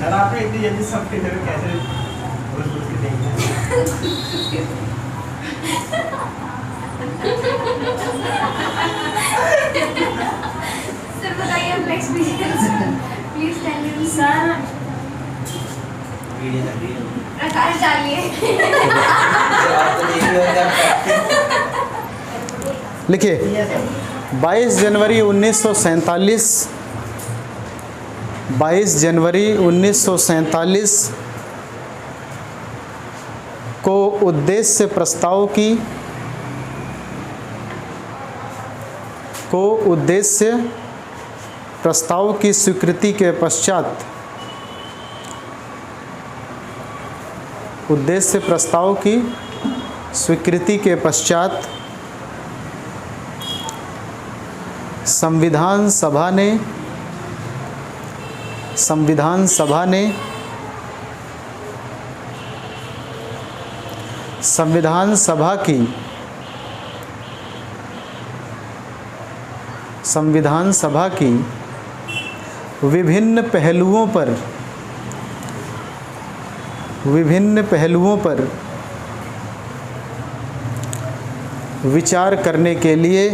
Sir आपने इतनी जल्दी सब टीचर कैसे घुस के देंगे? सर बताइए अपना experience please tell me sir. प्रकाश डालिए। लिखिए 22 जनवरी 1947, 22 जनवरी 1947 को उद्देश्य प्रस्ताव की स्वीकृति के पश्चात संविधान सभा की विभिन्न पहलुओं पर विचार करने के लिए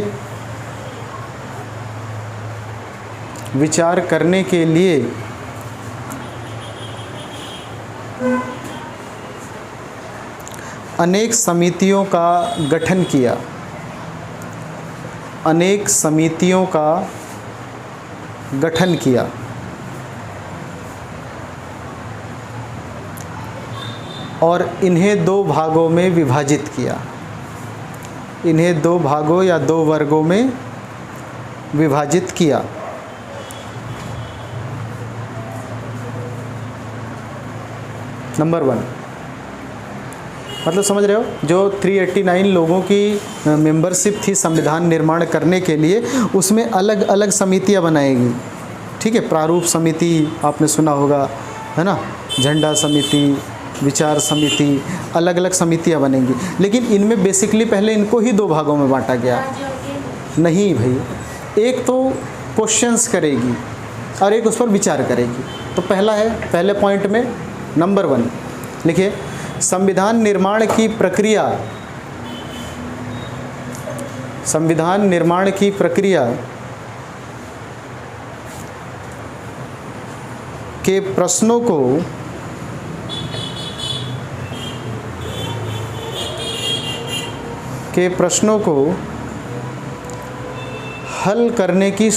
अनेक समितियों का गठन किया और इन्हें 2 भागों में विभाजित किया। इन्हें 2 भागों या 2 वर्गों में विभाजित किया। नंबर 1 मतलब समझ रहे हो, जो 389 लोगों की मेंबरशिप थी संविधान निर्माण करने के लिए, उसमें अलग अलग समितियां बनाएगी। ठीक है, प्रारूप समिति आपने सुना होगा, है ना, झंडा समिति, विचार समिति, अलग अलग समितियां बनेंगी। लेकिन इनमें बेसिकली पहले इनको ही 2 भागों में बांटा गया। नहीं भाई, एक तो क्वेश्चंस करेगी और एक उस पर विचार करेगी। तो पहला है, पहले पॉइंट में नंबर 1 लिखिए, संविधान निर्माण की प्रक्रिया के प्रश्नों को हल करने की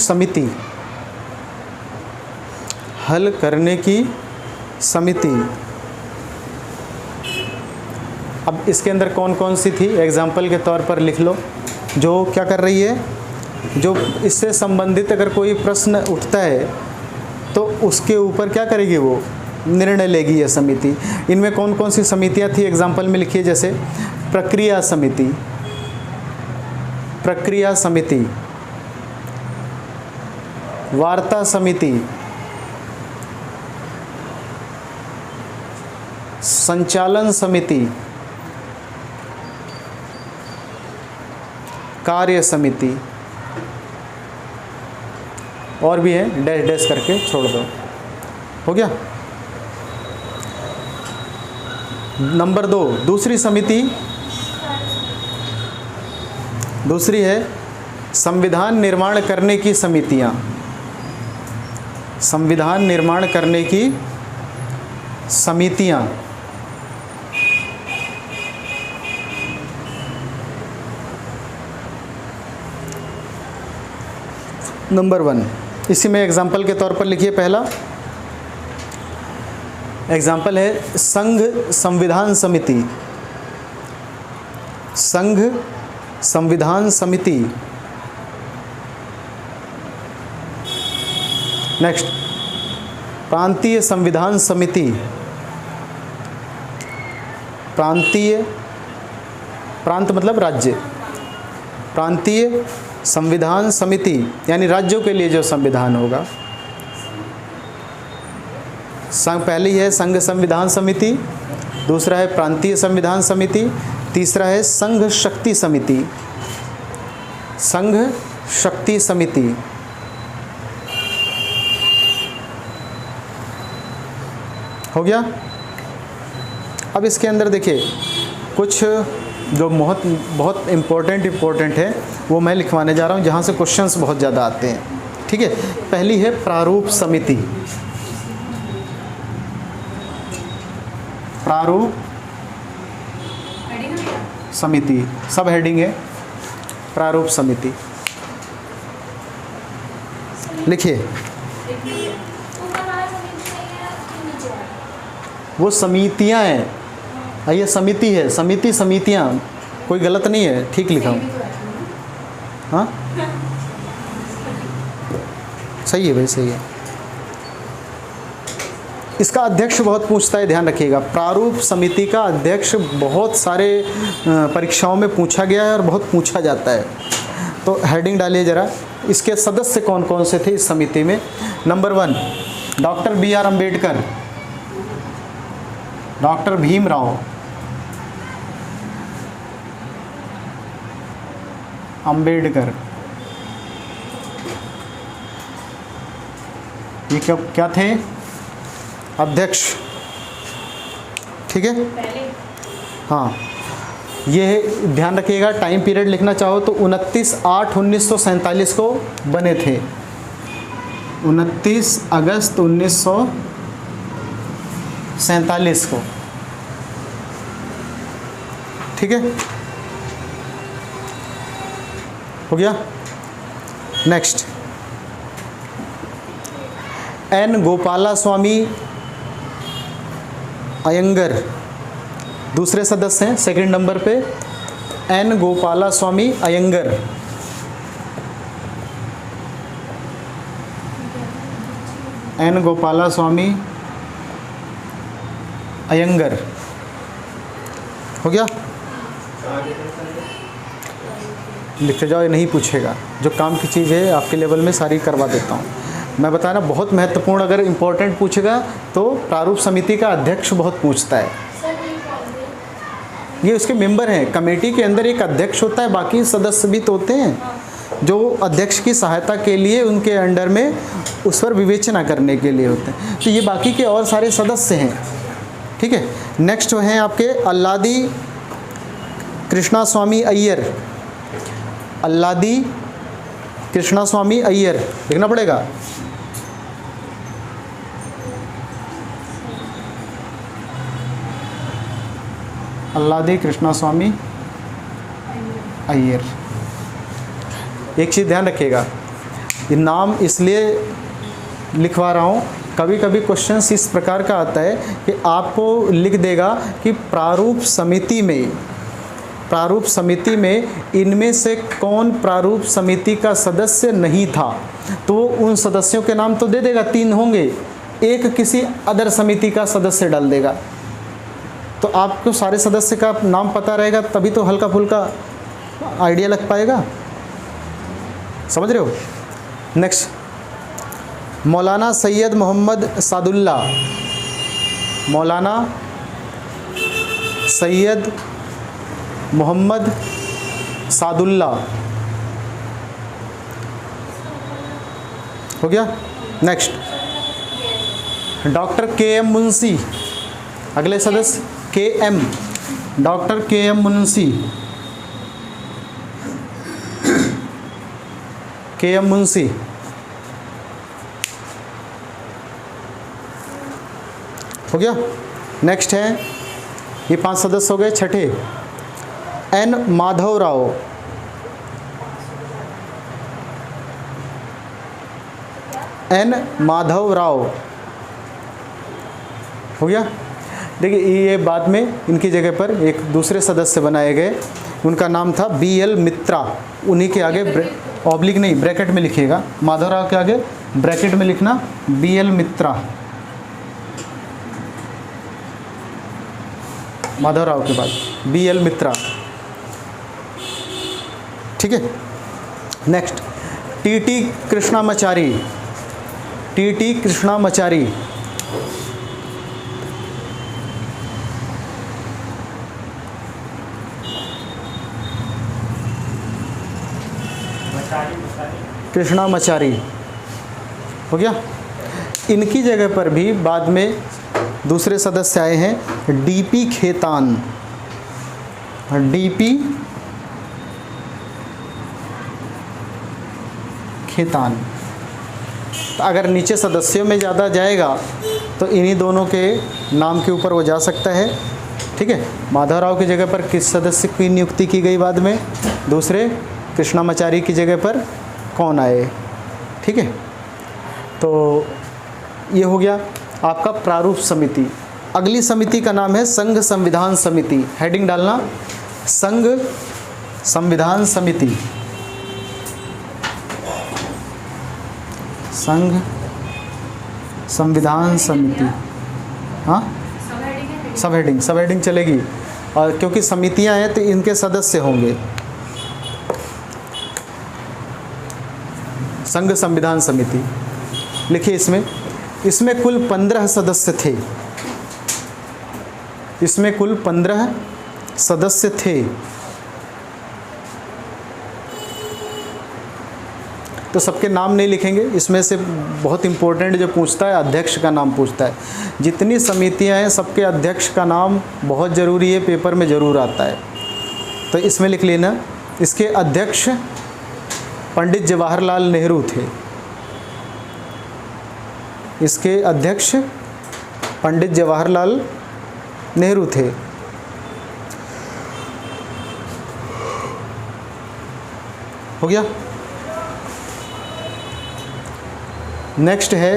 समिति। अब इसके अंदर कौन कौन सी थी, एग्जाम्पल के तौर पर लिख लो। जो क्या कर रही है, जो इससे संबंधित अगर कोई प्रश्न उठता है तो उसके ऊपर क्या करेगी, वो निर्णय लेगी यह समिति। इनमें कौन कौन सी समितियां थी एग्जाम्पल में लिखिए, जैसे प्रक्रिया समिति, वार्ता समिति, संचालन समिति, कार्य समिति, और भी है, डैश डैश करके छोड़ दो। हो गया। नंबर 2 दूसरी समिति, दूसरी है संविधान निर्माण करने की समितियां। संविधान निर्माण करने की समितियां। नंबर 1 इसी में एग्जाम्पल के तौर पर लिखिए। पहला एग्जाम्पल है संघ संविधान समिति। संघ संविधान समिति। नेक्स्ट प्रांतीय संविधान समिति। प्रांत मतलब राज्य। प्रांतीय संविधान समिति यानी राज्यों के लिए जो संविधान होगा। पहली है संघ संविधान समिति, दूसरा है प्रांतीय संविधान समिति, तीसरा है संघ शक्ति समिति। संघ शक्ति समिति। हो गया। अब इसके अंदर देखिए कुछ जो बहुत बहुत इम्पोर्टेंट है वो मैं लिखवाने जा रहा हूँ, जहाँ से क्वेश्चंस बहुत ज़्यादा आते हैं। ठीक है, पहली है प्रारूप समिति। प्रारूप समिति, सब हेडिंग है प्रारूप समिति। लिखिए, वो समितियां हैं, ये समिति है, समिति समितियां, कोई गलत नहीं है, ठीक लिखा हूँ। हाँ सही है भाई, सही है। इसका अध्यक्ष बहुत पूछता है, ध्यान रखिएगा। प्रारूप समिति का अध्यक्ष बहुत सारे परीक्षाओं में पूछा गया है और बहुत पूछा जाता है। तो हेडिंग डालिए ज़रा, इसके सदस्य कौन कौन से थे इस समिति में। Number 1 doctor B.R. Ambedkar, doctor Bhimrao Ambedkar, ये क्या थे, अध्यक्ष। ठीक है, हाँ ये ध्यान रखिएगा। टाइम पीरियड लिखना चाहो तो 29/8/1947 को बने थे, 29 अगस्त 1947 को। ठीक है, हो गया। Next, N. गोपाला स्वामी अयंगर दूसरे सदस्य हैं। सेकंड नंबर पे N. गोपाला स्वामी अयंगर। N. गोपाला स्वामी अयंगर, हो गया। लिखते जाओ, ये नहीं पूछेगा, जो काम की चीज़ है आपके लेवल में सारी करवा देता हूँ मैं। बताना बहुत महत्वपूर्ण, अगर इम्पोर्टेंट पूछेगा तो प्रारूप समिति का अध्यक्ष बहुत पूछता है। ये उसके मेंबर हैं, कमेटी के अंदर एक अध्यक्ष होता है, बाकी सदस्य भी तो होते हैं जो अध्यक्ष की सहायता के लिए उनके अंडर में उस पर विवेचना करने के लिए होते हैं। तो ये बाकी के और सारे सदस्य हैं। ठीक है, नेक्स्ट हैं आपके अल्लादी कृष्णा स्वामी अय्यर। अल्लादी कृष्णा स्वामी अय्यर लिखना पड़ेगा। अल्लादी कृष्णा स्वामी अय्यर। एक चीज़ ध्यान रखिएगा, ये नाम इसलिए लिखवा रहा हूँ, कभी कभी क्वेश्चंस इस प्रकार का आता है कि आपको लिख देगा कि प्रारूप समिति में इनमें से कौन प्रारूप समिति का सदस्य नहीं था, तो उन सदस्यों के नाम तो दे देगा, 3 होंगे, एक किसी अदर समिति का सदस्य डाल देगा। तो आपको सारे सदस्य का नाम पता रहेगा, तभी तो हल्का फुल्का आइडिया लग पाएगा। समझ रहे हो। नेक्स्ट, मौलाना सैयद मोहम्मद सादुल्ला। मौलाना सैयद मोहम्मद सादुल्ला, हो गया। Next, doctor KM Munshi. अगले सदस्य KM, doctor KM Munshi. KM Munshi, हो गया। नेक्स्ट है, ये 5 सदस्य हो गए। छठे N. माधव राव। N. माधव राव, हो गया। देखिए ये बाद में इनकी जगह पर एक दूसरे सदस्य बनाए गए, उनका नाम था BL मित्रा। उन्हीं के आगे ऑब्लिक नहीं, ब्रैकेट में लिखिएगा। माधव राव के आगे ब्रैकेट में लिखना BL मित्रा। माधव राव के बाद BL मित्रा। ठीक है। Next, TT Krishnamachari. TT Krishnamachari, Krishnamachari, हो गया। इनकी जगह पर भी बाद में दूसरे सदस्य आए हैं डीपी खेतान। डीपी खेतान। तो अगर नीचे सदस्यों में ज़्यादा जाएगा तो इन्हीं दोनों के नाम के ऊपर वो जा सकता है। ठीक है, माधवराव की जगह पर किस सदस्य की नियुक्ति की गई बाद में? दूसरे कृष्णामाचारी की जगह पर कौन आए? ठीक है, तो ये हो गया आपका प्रारूप समिति। अगली समिति का नाम है संघ संविधान समिति। हेडिंग डालना, संघ संविधान समिति। संघ संविधान समिति। हाँ, सब हेडिंग चलेगी, और क्योंकि समितियां हैं तो इनके सदस्य होंगे। संघ संविधान समिति लिखिए। इसमें कुल 15 सदस्य थे। इसमें कुल 15 सदस्य थे। तो सबके नाम नहीं लिखेंगे, इसमें से बहुत इम्पोर्टेंट जो पूछता है अध्यक्ष का नाम पूछता है। जितनी समितियां हैं सबके अध्यक्ष का नाम बहुत ज़रूरी है, पेपर में ज़रूर आता है, तो इसमें लिख लेना। इसके अध्यक्ष पंडित जवाहरलाल नेहरू थे। इसके अध्यक्ष पंडित जवाहरलाल नेहरू थे। हो गया। नेक्स्ट है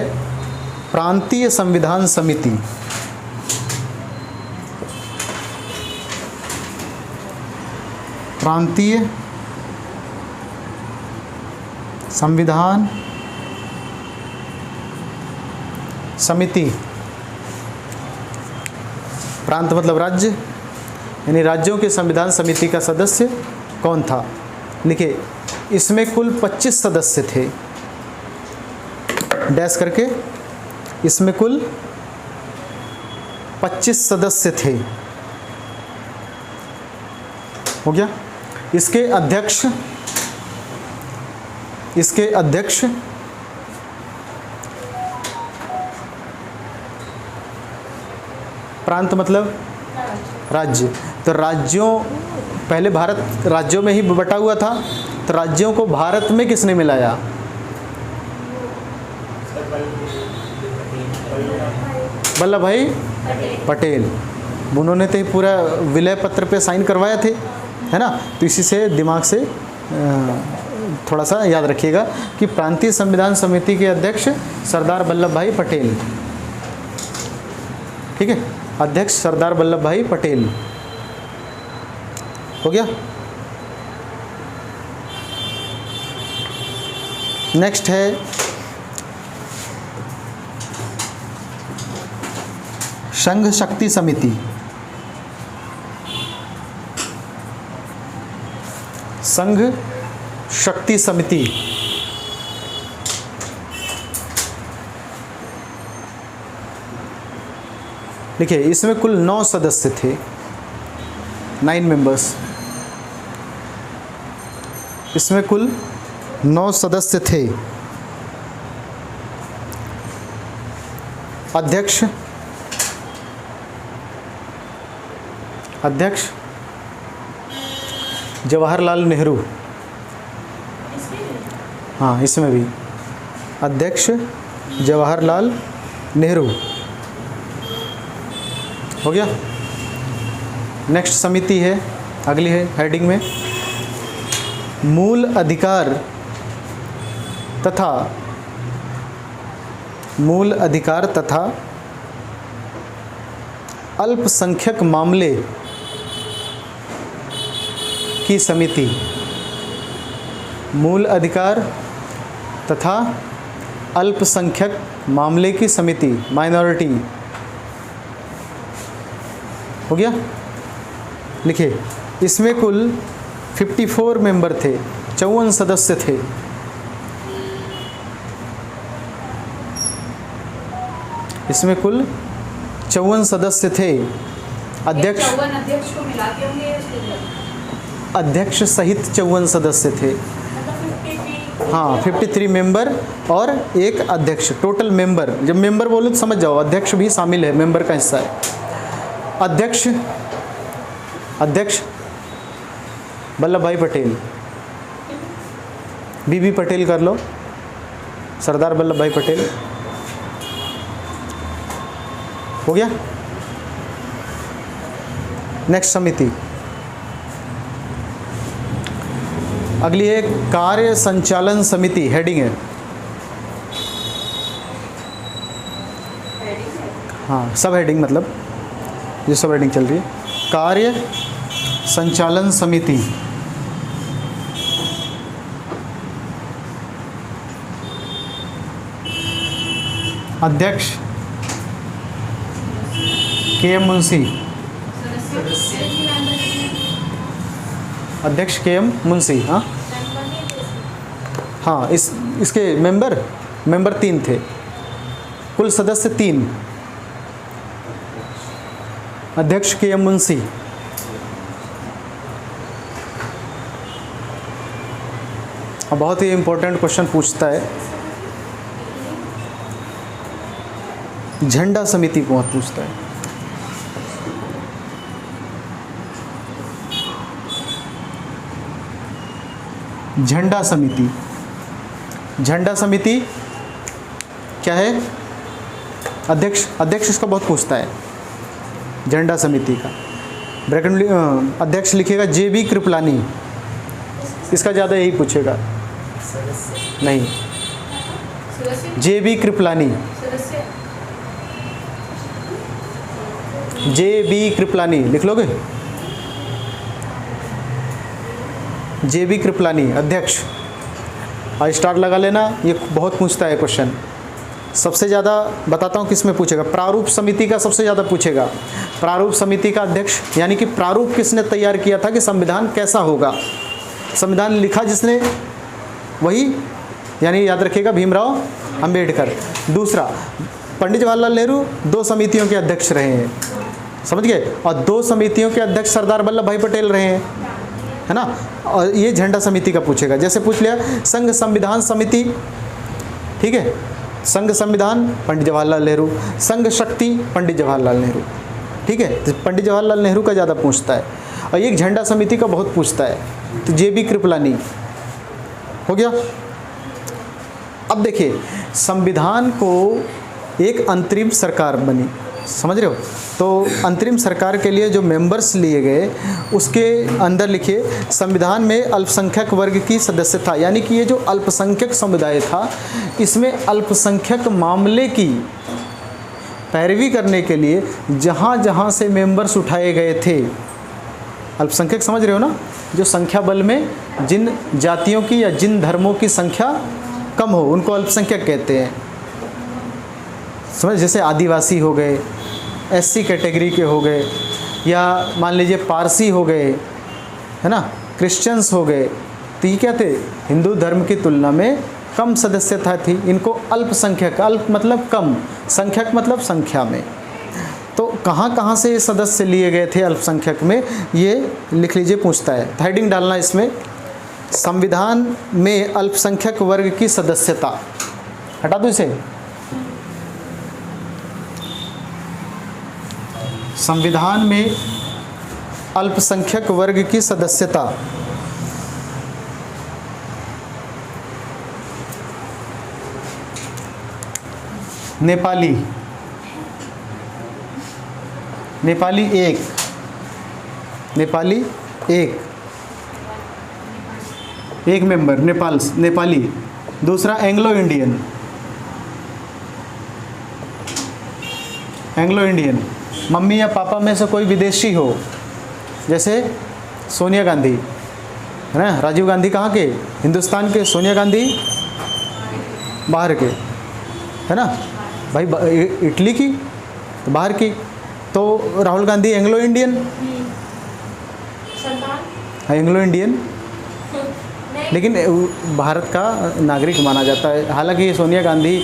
प्रांतीय संविधान समिति। प्रांतीय संविधान समिति। प्रांत मतलब राज्य, यानी राज्यों के संविधान समिति का सदस्य कौन था? लिखिए, इसमें कुल 25 सदस्य थे। डैश करके, इसमें कुल 25 सदस्य थे। हो गया। इसके अध्यक्ष प्रांत मतलब राज्य। तो राज्यों, पहले भारत राज्यों में ही बटा हुआ था, तो राज्यों को भारत में किसने मिलाया? वल्लभ भाई पटेल। उन्होंने तो पूरा विलय पत्र पे साइन करवाया थे, है ना। तो इसी से दिमाग से थोड़ा सा याद रखिएगा कि प्रांतीय संविधान समिति के अध्यक्ष सरदार वल्लभ भाई पटेल। ठीक है, अध्यक्ष सरदार वल्लभ भाई पटेल। हो गया। नेक्स्ट है संघ शक्ति समिति। संघ शक्ति समिति। देखिए, इसमें कुल 9 सदस्य थे, 9 मेंबर्स। इसमें कुल 9 सदस्य थे। अध्यक्ष जवाहरलाल नेहरू। हाँ, इसमें भी अध्यक्ष जवाहरलाल नेहरू। हो गया। नेक्स्ट समिति है, अगली है हेडिंग में मूल अधिकार तथा अल्पसंख्यक मामले की समिति। मूल अधिकार तथा अल्पसंख्यक मामले की समिति, माइनॉरिटी। हो गया। लिखिए, इसमें कुल 54 मेंबर थे, 54 सदस्य थे। इसमें कुल 54 सदस्य थे। अध्यक्ष अध्यक्ष को मिला के होंगे, अध्यक्ष सहित 54 सदस्य थे। हाँ 53 मेंबर और एक अध्यक्ष, टोटल मेंबर। जब मेंबर बोलो तो समझ जाओ अध्यक्ष भी शामिल है, मेंबर का हिस्सा है। अध्यक्ष वल्लभ भाई पटेल, बीबी पटेल कर लो, सरदार वल्लभ भाई पटेल। हो गया। नेक्स्ट समिति, अगली है कार्य संचालन समिति, हेडिंग है। हाँ सब हेडिंग, मतलब ये सब हेडिंग चल रही है। कार्य संचालन समिति, अध्यक्ष के.एम. मुंशी, अध्यक्ष के.एम. मुंशी। हाँ हाँ, इसके मेंबर 3 थे, कुल सदस्य 3। अध्यक्ष के.एम. मुंशी। अब बहुत ही इम्पोर्टेंट क्वेश्चन पूछता है, झंडा समिति बहुत पूछता है। झंडा समिति, झंडा समिति क्या है? अध्यक्ष इसका बहुत पूछता है, झंडा समिति का। ब्रैकेट में अध्यक्ष लिखेगा जे.बी. कृपलानी, इसका ज़्यादा यही पूछेगा। नहीं, जे.बी. कृपलानी, जे.बी. कृपलानी लिख लोगे? जे.बी. कृपलानी अध्यक्ष, और स्टार लगा लेना। ये बहुत पूछता है क्वेश्चन। सबसे ज़्यादा बताता हूँ किस में पूछेगा, प्रारूप समिति का सबसे ज़्यादा पूछेगा। प्रारूप समिति का अध्यक्ष, यानी कि प्रारूप किसने तैयार किया था कि संविधान कैसा होगा, संविधान लिखा जिसने, वही, यानी याद रखिएगा भीमराव अंबेडकर। दूसरा, पंडित जवाहरलाल नेहरू 2 समितियों के अध्यक्ष रहे हैं, समझ गए, और 2 समितियों के अध्यक्ष सरदार वल्लभ भाई पटेल रहे हैं, है ना। और ये झंडा समिति का पूछेगा। जैसे पूछ लिया संघ संविधान समिति, ठीक है, संघ संविधान पंडित जवाहरलाल नेहरू, संघ शक्ति पंडित जवाहरलाल नेहरू, ठीक है, तो पंडित जवाहरलाल नेहरू का ज़्यादा पूछता है। और ये झंडा समिति का बहुत पूछता है, तो जे.बी. कृपलानी हो गया। अब देखिए, संविधान को एक अंतरिम सरकार बनी, समझ रहे हो, तो अंतरिम सरकार के लिए जो मेंबर्स लिए गए उसके अंदर लिखिए संविधान में अल्पसंख्यक वर्ग की सदस्यता, यानी कि ये जो अल्पसंख्यक समुदाय था इसमें अल्पसंख्यक मामले की पैरवी करने के लिए जहाँ जहाँ से मेंबर्स उठाए गए थे, अल्पसंख्यक समझ रहे हो ना, जो संख्या बल में जिन जातियों की या जिन धर्मों की संख्या कम हो उनको अल्पसंख्यक कहते हैं, समझ। जैसे आदिवासी हो गए, एससी कैटेगरी के हो गए, या मान लीजिए पारसी हो गए, है ना, क्रिश्चियंस हो गए, तो ये क्या थे, हिंदू धर्म की तुलना में कम सदस्यता थी, इनको अल्पसंख्यक, अल्प मतलब कम, संख्यक मतलब संख्या में। तो कहाँ कहाँ से ये सदस्य लिए गए थे अल्पसंख्यक में, ये लिख लीजिए, पूछता है। हेडिंग डालना इसमें, संविधान में अल्पसंख्यक वर्ग की सदस्यता, हटा दो इसे, संविधान में अल्पसंख्यक वर्ग की सदस्यता। नेपाली, नेपाली एक, नेपाली एक मेंबर नेपाली। दूसरा एंग्लो इंडियन, मम्मी या पापा में से कोई विदेशी हो, जैसे सोनिया गांधी, है ना, राजीव गांधी कहाँ के, हिंदुस्तान के, सोनिया गांधी बाहर के, है ना भाई, इटली की, तो बाहर की, तो Rahul Gandhi Anglo Indian, Anglo Indian, लेकिन भारत का नागरिक माना जाता है। हालांकि सोनिया गांधी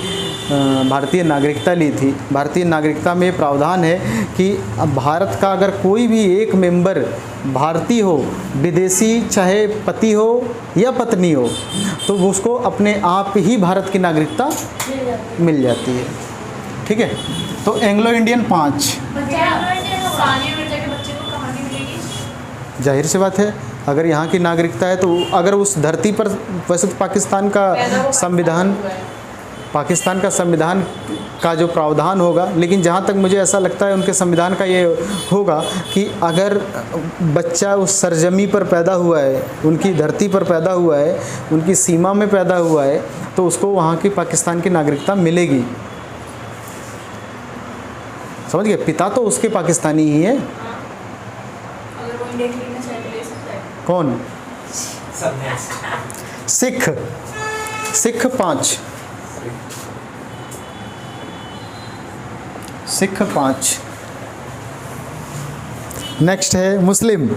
भारतीय नागरिकता ली थी। भारतीय नागरिकता में प्रावधान है कि अब भारत का अगर कोई भी एक मेंबर भारतीय हो, विदेशी चाहे पति हो या पत्नी हो, तो उसको अपने आप ही भारत की नागरिकता मिल जाती है। ठीक है, तो एंग्लो इंडियन 5। सानिया मिर्जा के बच्चे को कहाँ की मिलेगी? जाहिर सी बात है, अगर यहाँ की नागरिकता है तो अगर उस धरती पर, वैसे तो पाकिस्तान का संविधान का जो प्रावधान होगा, लेकिन जहाँ तक मुझे ऐसा लगता है उनके संविधान का ये होगा कि अगर बच्चा उस सरजमी पर पैदा हुआ है, उनकी धरती पर पैदा हुआ है, उनकी सीमा में पैदा हुआ है, तो उसको वहाँ की पाकिस्तान की नागरिकता मिलेगी। समझ गए? पिता तो उसके पाकिस्तानी ही है। अगर वो इंडिया के लिए चाहे तो ले सकता है। कौन? सब नेक्स्ट। सिख 5। सिख 5। नेक्स्ट है मुस्लिम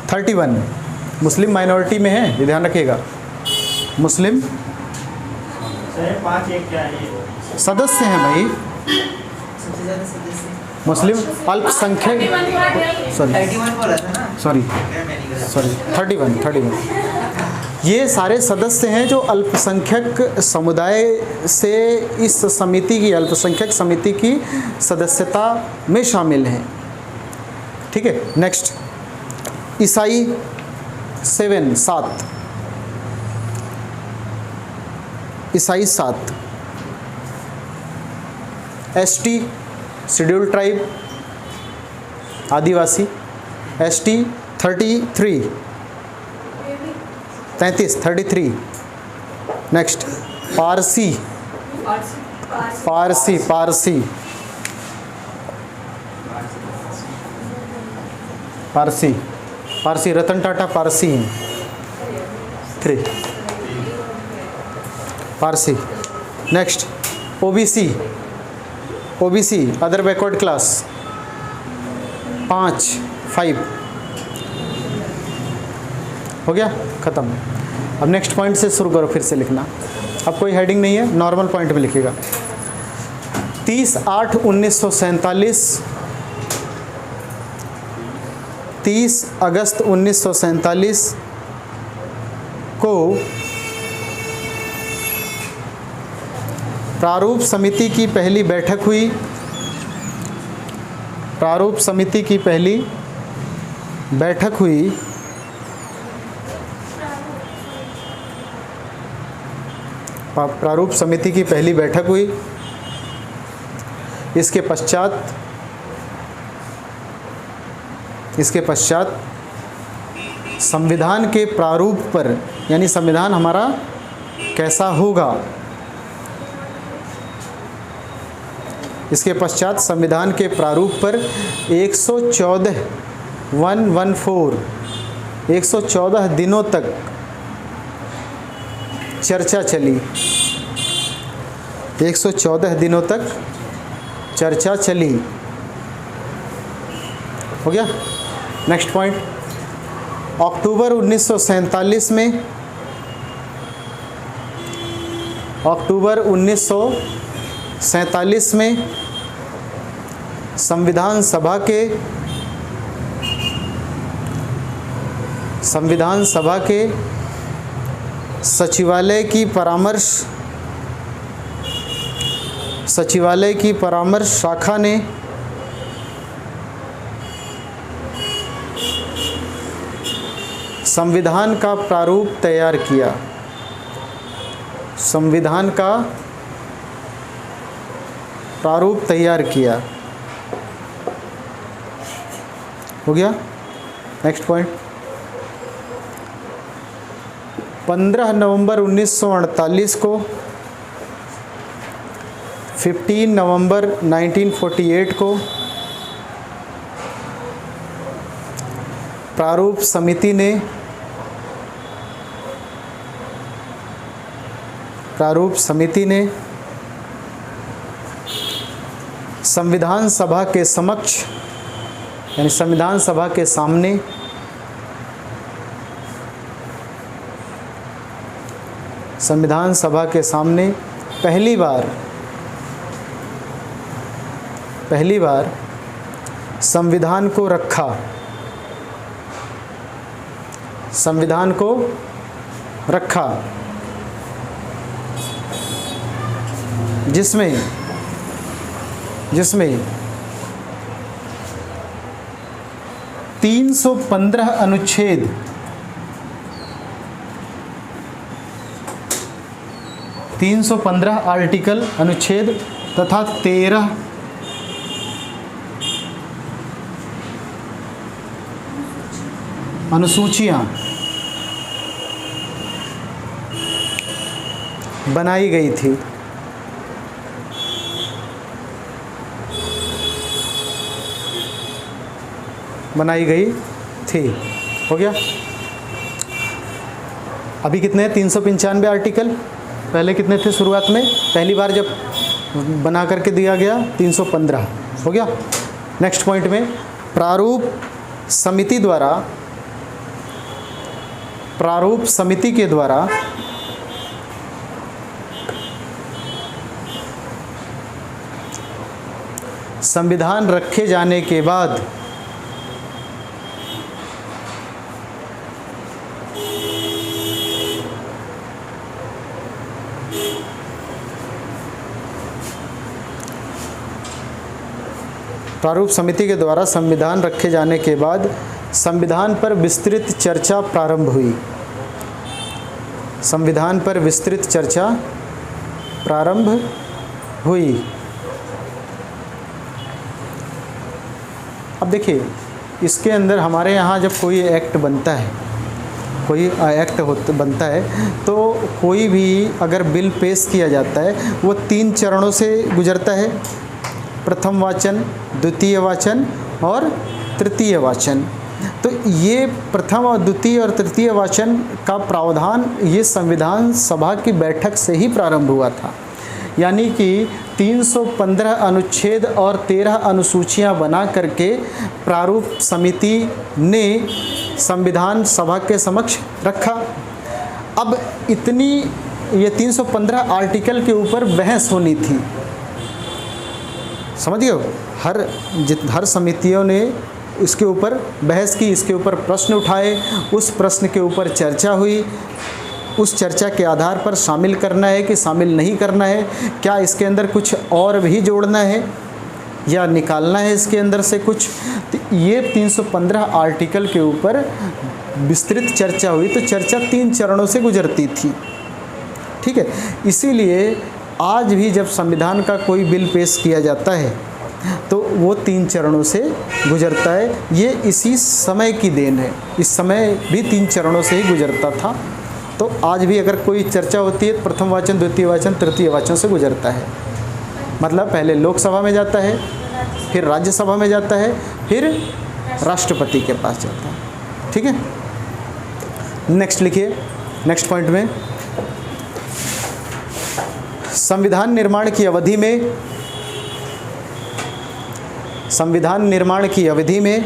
31। मुस्लिम माइनॉरिटी में है, ये ध्यान रखिएगा। मुस्लिम 5 एक क्या है ये? सदस्य हैं भाई। सबसे ज़्यादा सदस्य मुस्लिम अल्पसंख्यक, 31 बोला था ना? सॉरी मैंने 31। ये सारे सदस्य हैं जो अल्पसंख्यक समुदाय से इस समिति की, अल्पसंख्यक समिति की सदस्यता में शामिल हैं। ठीक है, नेक्स्ट ईसाई 7। ईसाई 7। एसटी शेड्यूल्ड ट्राइब आदिवासी एसटी 33। नेक्स्ट पारसी रतन टाटा पारसी हैं। 3 Parsi. Next OBC other backward class 5 हो गया, ख़त्म। अब नेक्स्ट पॉइंट से शुरू करो, फिर से लिखना। अब कोई हेडिंग नहीं है, नॉर्मल पॉइंट में लिखिएगा। 30 अगस्त 1947 को प्रारूप समिति की पहली बैठक हुई। प्रारूप समिति की पहली बैठक हुई। प्रारूप समिति की पहली बैठक हुई। इसके पश्चात संविधान के प्रारूप पर, यानी संविधान हमारा कैसा होगा, इसके पश्चात संविधान के प्रारूप पर 114 दिनों तक चर्चा चली। 114 दिनों तक चर्चा चली। हो गया। नेक्स्ट पॉइंट, अक्टूबर 1947 में संविधान सभा के सचिवालय की परामर्श शाखा ने संविधान का प्रारूप तैयार किया। संविधान का प्रारूप तैयार किया। हो गया। नेक्स्ट पॉइंट, 15 नवंबर 1948 को 15 नवंबर 1948 को प्रारूप समिति ने संविधान सभा के समक्ष, यानी संविधान सभा के सामने पहली बार पहली बार संविधान को रखा, संविधान को रखा, जिसमें 315 अनुच्छेद, 315 आर्टिकल अनुच्छेद तथा 13 अनुसूचियां बनाई गई थी। बनाई गई थी। हो गया। अभी कितने हैं? 395 आर्टिकल। पहले कितने थे शुरुआत में? पहली बार जब बना करके दिया गया 315। हो गया। नेक्स्ट पॉइंट में प्रारूप समिति द्वारा, प्रारूप समिति के द्वारा संविधान रखे जाने के बाद प्रारूप समिति के द्वारा संविधान रखे जाने के बाद संविधान पर विस्तृत चर्चा प्रारंभ हुई। संविधान पर विस्तृत चर्चा प्रारंभ हुई। अब देखिए, इसके अंदर हमारे यहाँ जब कोई एक्ट बनता है, कोई एक्ट बनता है, तो कोई भी अगर बिल पेश किया जाता है वो 3 चरणों से गुजरता है। प्रथम वाचन, द्वितीय वाचन और तृतीय वाचन। तो ये प्रथम और द्वितीय और तृतीय वाचन का प्रावधान ये संविधान सभा की बैठक से ही प्रारंभ हुआ था। यानी कि 315 अनुच्छेद और 13 अनुसूचियां बना करके प्रारूप समिति ने संविधान सभा के समक्ष रखा। अब इतनी ये 315 आर्टिकल के ऊपर बहस होनी थी। समझ गए हो? हर समितियों ने इसके ऊपर बहस की, इसके ऊपर प्रश्न उठाए, उस प्रश्न के ऊपर चर्चा हुई। उस चर्चा के आधार पर शामिल करना है कि शामिल नहीं करना है, क्या इसके अंदर कुछ और भी जोड़ना है या निकालना है इसके अंदर से कुछ। तो ये 315 आर्टिकल के ऊपर विस्तृत चर्चा हुई। तो चर्चा 3 चरणों से गुजरती थी। ठीक है। इसीलिए आज भी जब संविधान का कोई बिल पेश किया जाता है तो वो 3 चरणों से गुजरता है। ये इसी समय की देन है। इस समय भी 3 चरणों से ही गुजरता था। तो आज भी अगर कोई चर्चा होती है, प्रथम वाचन, द्वितीय वाचन, तृतीय वाचन से गुजरता है। मतलब पहले लोकसभा में जाता है, फिर राज्यसभा में जाता है, फिर राष्ट्रपति के पास जाता है। ठीक है। नेक्स्ट लिखिए, नेक्स्ट पॉइंट में संविधान निर्माण की अवधि में, संविधान निर्माण की अवधि में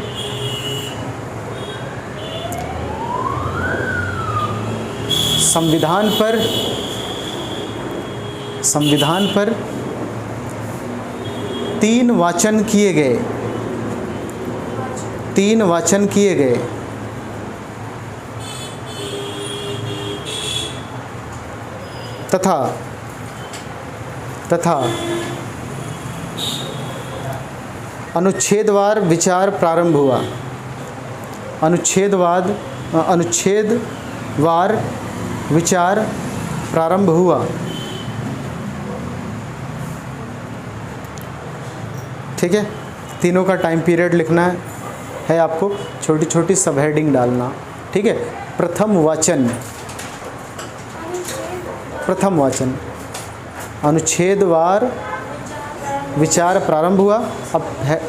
संविधान पर 3 वाचन किए गए, 3 वाचन किए गए। तथा अनुच्छेदवार विचार प्रारंभ हुआ। अनुच्छेदवार विचार प्रारंभ हुआ। ठीक है। तीनों का टाइम पीरियड लिखना है आपको, छोटी छोटी सब हेडिंग डालना। ठीक है। प्रथम वाचन अनुच्छेदवार विचार प्रारंभ हुआ। अब है,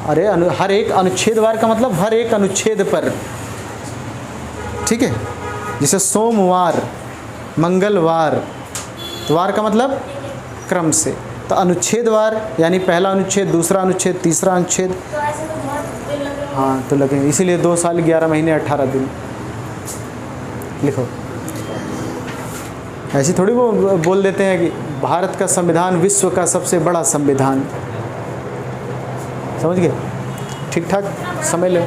अरे हर एक अनुच्छेदवार का मतलब हर एक अनुच्छेद पर। ठीक है। जैसे सोमवार, मंगलवार, वार का मतलब क्रम से। तो अनुच्छेदवार यानी पहला अनुच्छेद, दूसरा अनुच्छेद, तीसरा अनुच्छेद। हाँ, तो लगे, इसीलिए 2 साल 11 महीने 18 दिन लिखो। ऐसी थोड़ी वो बोल देते हैं कि भारत का संविधान विश्व का सबसे बड़ा संविधान। समझ गए? ठीक ठाक समझ ले।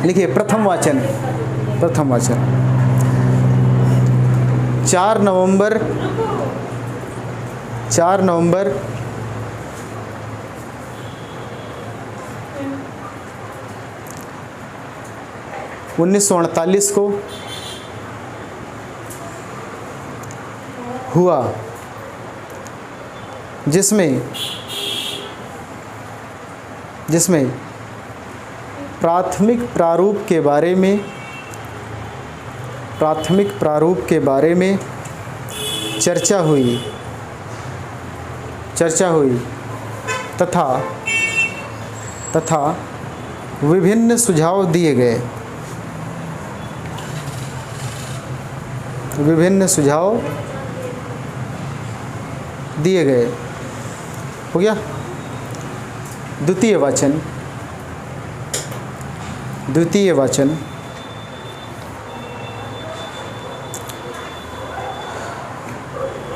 लिखिए प्रथम वाचन। 4 नवंबर 1948 को हुआ, जिसमें प्राथमिक प्रारूप के बारे में चर्चा हुई तथा विभिन्न सुझाव दिए गए। हो गया? द्वितीय वाचन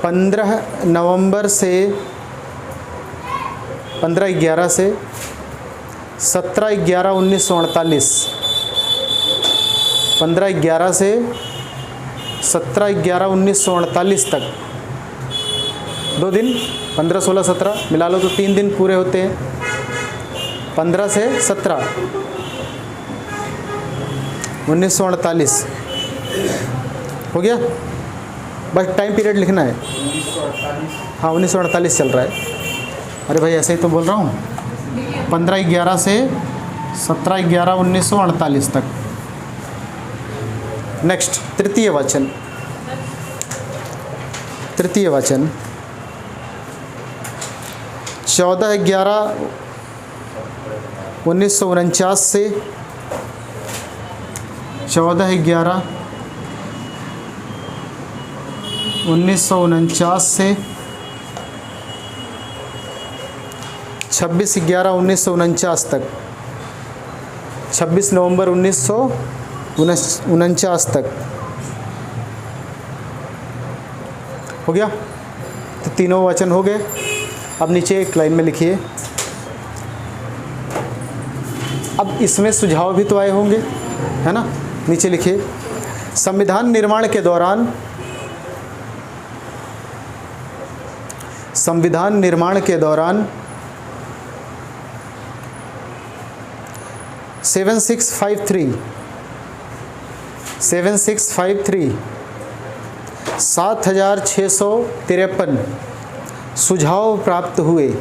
15/11 से 17/11/1948, 15/11 से 17/11/1948 तक 2 दिन, 15, 16, 17 मिला लो तो 3 दिन पूरे होते हैं। 15 से 17 1948 हो गया। बस टाइम पीरियड लिखना है। 1948। हाँ 1948 चल रहा है। अरे भाई ऐसे ही तो बोल रहा हूँ। 15/11 से 17/11/1948 तक। नेक्स्ट तृतीय वाचन 14/11/1949 से 14/11/1949 से 26/11/1949 तक, 26 नवंबर 1949 तक हो गया। तो तीनों वचन हो गए। अब नीचे एक लाइन में लिखिए। अब इसमें सुझाव भी तो आए होंगे, है ना? नीचे लिखिए संविधान निर्माण के दौरान 7653 7653 सुझाव प्राप्त हुए।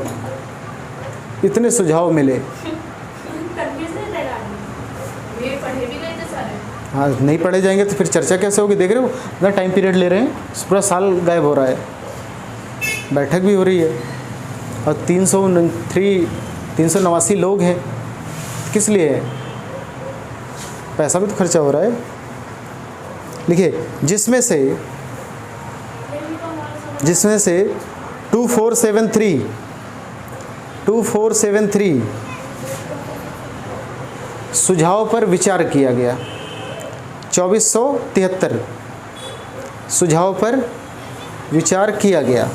इतने सुझाव मिले। हाँ नहीं पढ़े जाएंगे तो फिर चर्चा कैसे होगी? देख रहे हो ना, टाइम पीरियड ले रहे हैं, पूरा साल गायब हो रहा है। बैठक भी हो रही है और 389 लोग हैं। किस लिए है? पैसा भी तो खर्चा हो रहा है। लिखिए जिसमें से 2473 सुझाव पर विचार किया गया। 2473 सुझाव पर विचार किया गया।